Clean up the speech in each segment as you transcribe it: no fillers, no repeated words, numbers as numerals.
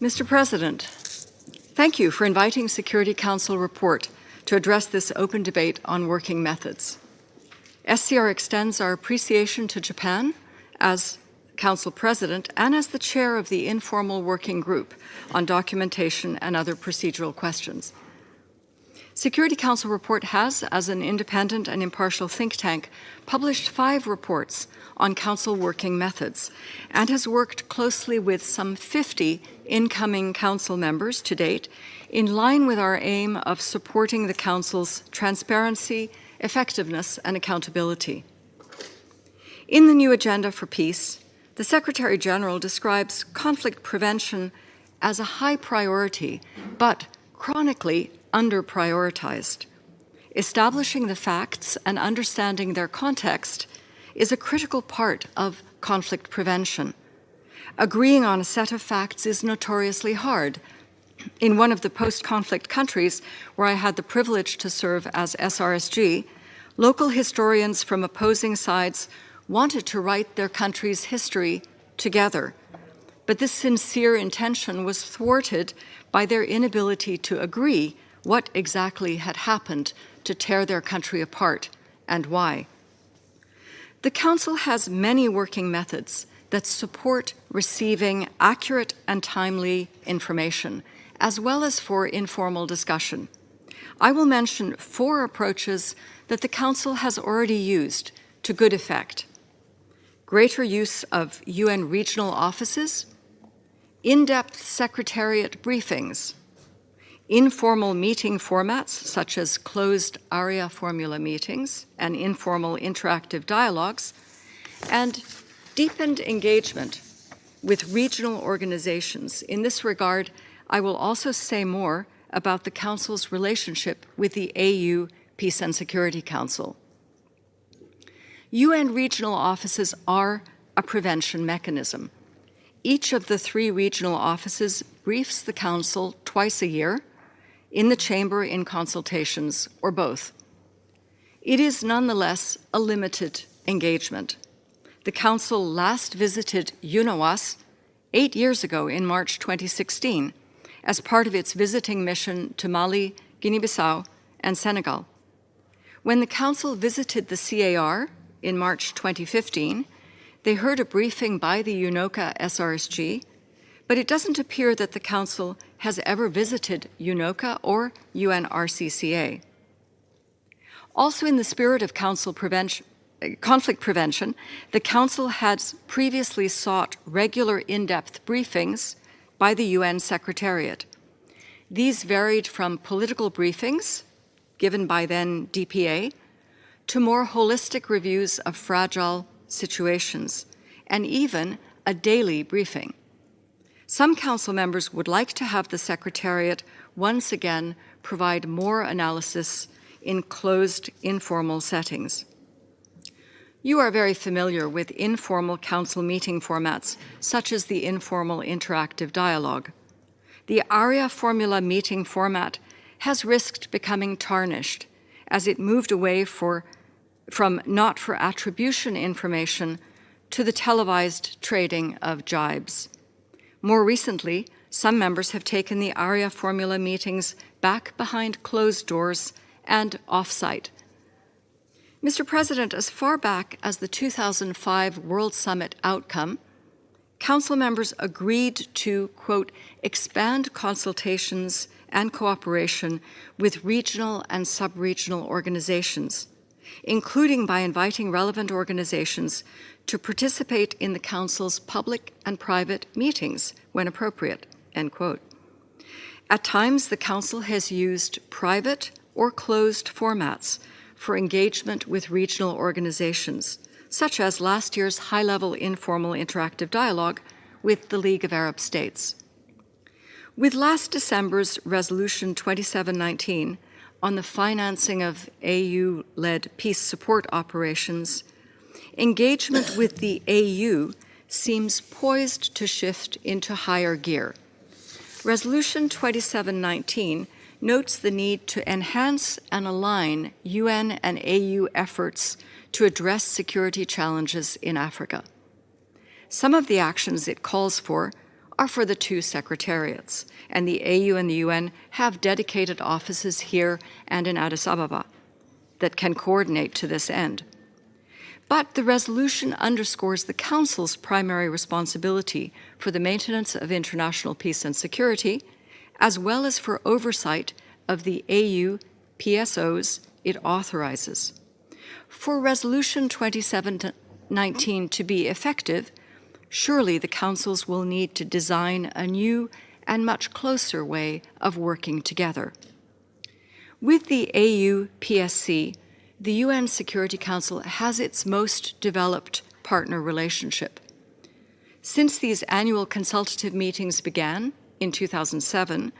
Mr. President, thank you for inviting Security Council report to address this open debate on working methods. SCR extends our appreciation to Japan as Council President and as the chair of the informal working group on documentation and other procedural questions. Security Council report has, as an independent and impartial think tank, published 5 reports on Council working methods and has worked closely with some 50 incoming Council members to date in line with our aim of supporting the Council's transparency, effectiveness, and accountability. In the new Agenda for Peace, the Secretary-General describes conflict prevention as a high priority, but chronically under-prioritized. Establishing the facts and understanding their context is a critical part of conflict prevention. Agreeing on a set of facts is notoriously hard. In one of the post-conflict countries where I had the privilege to serve as SRSG, local historians from opposing sides wanted to write their country's history together. But this sincere intention was thwarted by their inability to agree what exactly had happened to tear their country apart and why. The Council has many working methods that support receiving accurate and timely information, as well as for informal discussion. I will mention 4 approaches that the Council has already used to good effect. Greater use of UN regional offices, in-depth secretariat briefings, informal meeting formats such as closed area formula meetings and informal interactive dialogues, and deepened engagement with regional organizations. In this regard, I will also say more about the Council's relationship with the AU Peace and Security Council. UN regional offices are a prevention mechanism. Each of the 3 regional offices briefs the Council twice a year, in the Chamber in consultations, or both. It is nonetheless a limited engagement. The Council last visited UNOWAS 8 years ago in March 2016 as part of its visiting mission to Mali, Guinea-Bissau, and Senegal. When the Council visited the CAR in March 2015, they heard a briefing by the UNOCA SRSG, but it doesn't appear that the Council has ever visited UNOCA or UNRCCA. Also in the spirit of conflict prevention, the Council has previously sought regular in-depth briefings by the UN Secretariat. These varied from political briefings, given by then DPA, to more holistic reviews of fragile situations, and even a daily briefing. Some Council members would like to have the Secretariat once again provide more analysis in closed, informal settings. You are very familiar with informal Council meeting formats, such as the informal interactive dialogue. The ARIA formula meeting format has risked becoming tarnished as it moved away from not for attribution information to the televised trading of jibes. More recently, some members have taken the ARIA formula meetings back behind closed doors and off-site. Mr. President, as far back as the 2005 World Summit outcome, Council members agreed to, quote, expand consultations and cooperation with regional and sub-regional organizations, including by inviting relevant organizations to participate in the Council's public and private meetings when appropriate, end quote. At times, the Council has used private or closed formats for engagement with regional organizations, such as last year's high-level informal interactive dialogue with the League of Arab States. With last December's Resolution 2719 on the financing of AU-led peace support operations, engagement with the AU seems poised to shift into higher gear. Resolution 2719 notes the need to enhance and align UN and AU efforts to address security challenges in Africa. Some of the actions it calls for are for the two secretariats, and the AU and the UN have dedicated offices here and in Addis Ababa that can coordinate to this end. But the resolution underscores the Council's primary responsibility for the maintenance of international peace and security, as well as for oversight of the AU PSOs it authorizes. For Resolution 2719 to be effective, surely the Councils will need to design a new and much closer way of working together. With the AU PSC, the UN Security Council has its most developed partner relationship. Since these annual consultative meetings began in 2007,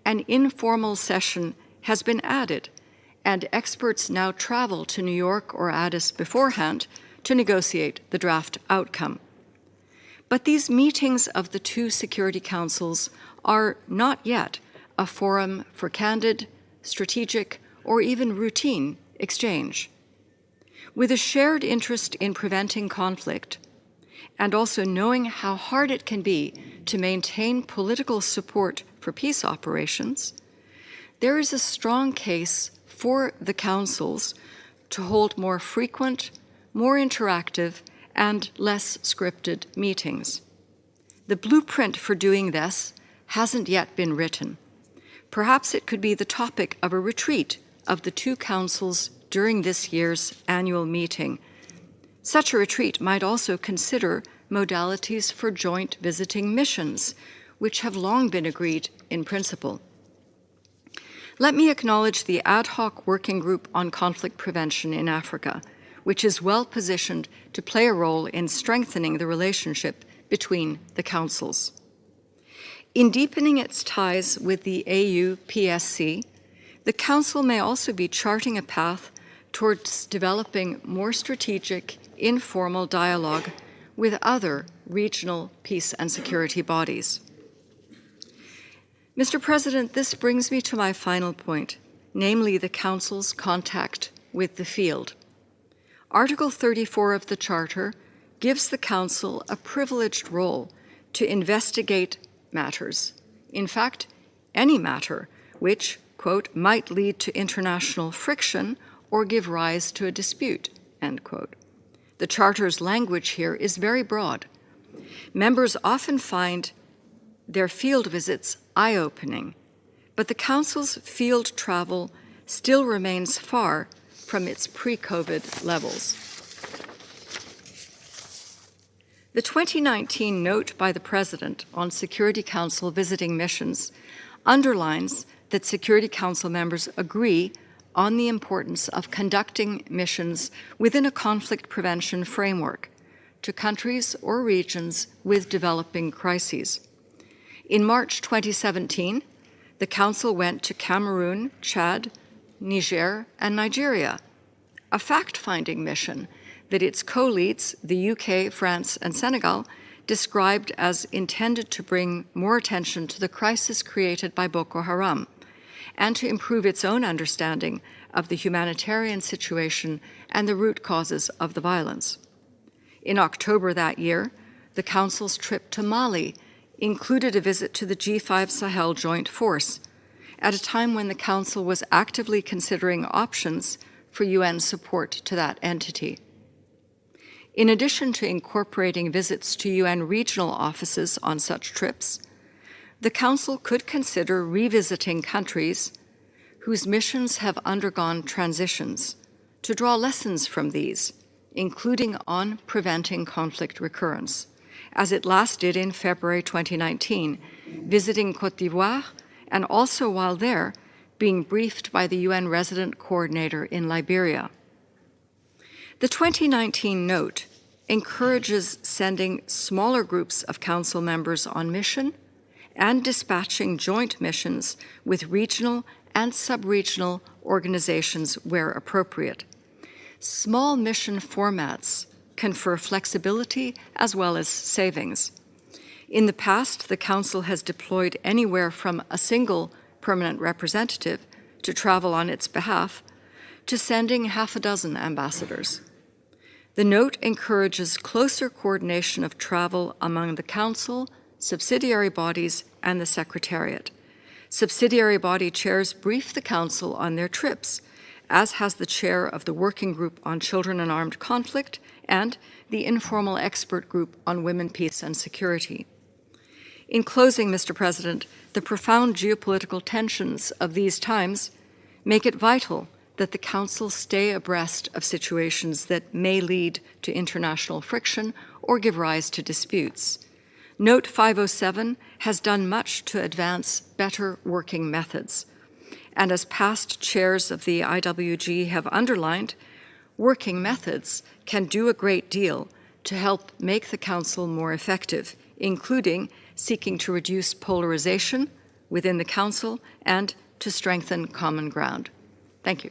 an informal session has been added, and experts now travel to New York or Addis beforehand to negotiate the draft outcome. But these meetings of the two security councils are not yet a forum for candid, strategic, or even routine exchange. With a shared interest in preventing conflict, and also knowing how hard it can be to maintain political support for peace operations, there is a strong case for the councils to hold more frequent, more interactive, and less scripted meetings. The blueprint for doing this hasn't yet been written. Perhaps it could be the topic of a retreat of the two councils during this year's annual meeting. Such a retreat might also consider modalities for joint visiting missions, which have long been agreed in principle. Let me acknowledge the ad hoc working group on conflict prevention in Africa, which is well positioned to play a role in strengthening the relationship between the councils. In deepening its ties with the AU-PSC, the Council may also be charting a path towards developing more strategic, informal dialogue with other regional peace and security bodies. Mr. President, this brings me to my final point, namely the Council's contact with the field. Article 34 of the Charter gives the Council a privileged role to investigate matters, in fact, any matter which, quote, might lead to international friction or give rise to a dispute, end quote. The Charter's language here is very broad. Members often find their field visits eye-opening, but the Council's field travel still remains far from its pre-COVID levels. The 2019 note by the President on Security Council visiting missions underlines that Security Council members agree on the importance of conducting missions within a conflict prevention framework to countries or regions with developing crises. In March 2017, the Council went to Cameroon, Chad, Niger, and Nigeria, a fact-finding mission that its co-leads, the UK, France, and Senegal, described as intended to bring more attention to the crisis created by Boko Haram and to improve its own understanding of the humanitarian situation and the root causes of the violence. In October that year, the Council's trip to Mali included a visit to the G5 Sahel Joint Force at a time when the Council was actively considering options for UN support to that entity. In addition to incorporating visits to UN regional offices on such trips, the Council could consider revisiting countries whose missions have undergone transitions to draw lessons from these, including on preventing conflict recurrence, as it last did in February 2019, visiting Côte d'Ivoire and also while there, being briefed by the UN resident coordinator in Liberia. The 2019 note encourages sending smaller groups of Council members on mission and dispatching joint missions with regional and sub-regional organizations where appropriate. Small mission formats confer flexibility as well as savings. In the past, the Council has deployed anywhere from a single permanent representative to travel on its behalf to sending half a dozen ambassadors. The note encourages closer coordination of travel among the Council, subsidiary bodies, and the Secretariat. Subsidiary body chairs brief the Council on their trips, as has the chair of the Working Group on Children and Armed Conflict and the Informal Expert Group on Women, Peace and Security. In closing, Mr. President, the profound geopolitical tensions of these times make it vital that the Council stay abreast of situations that may lead to international friction or give rise to disputes. Note 507 has done much to advance better working methods. And as past chairs of the IWG have underlined, working methods can do a great deal to help make the Council more effective, including seeking to reduce polarization within the Council and to strengthen common ground. Thank you.